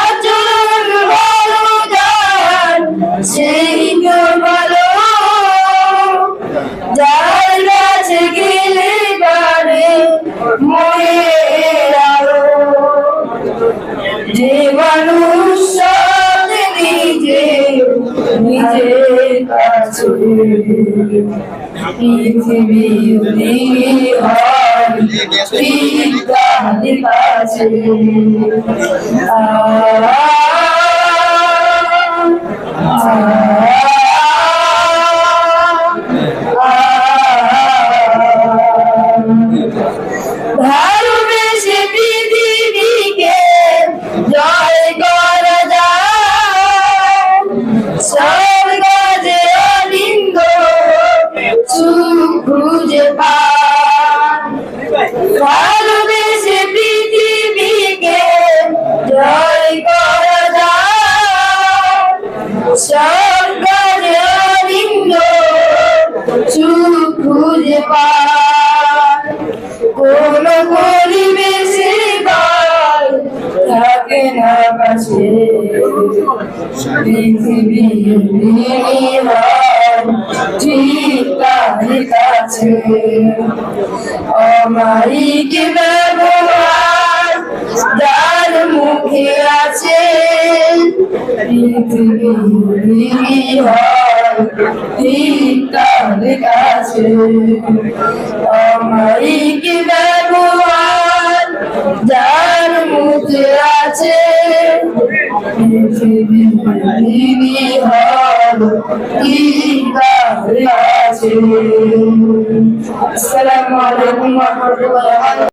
আচরণ ভালো যার সেই তো ভালো, যার কাছে গেলে বাড়ে মনের আলো। যে মানুষ সাথে নিজের কাছে পৃথিবী হয় ঠিক তার কাছে। ভালোবেসে পৃথিবীকে জয় করা যায়, সব কাজে অলিন্দ সুখ খুঁজে পায়। ভালোবেসে পৃথিবীকে জয় করা যায়, সব কাজে অলিন্দ সুখ খুঁজে পায়। কোন পরিবেশে গায় থাকে না কাছে, পৃথিবী ঠিক তার কাছে। অমায়িক ব্যবহার যার মুখে আছে, পৃথিবী ঠিক তার কাছে। অমায়িক ব্যবহার যার মুখে আছে, পৃথিবী ঠিক তার কাছে। আসসালামু আলাইকুম ওয়া রাহমাতুল্লাহি।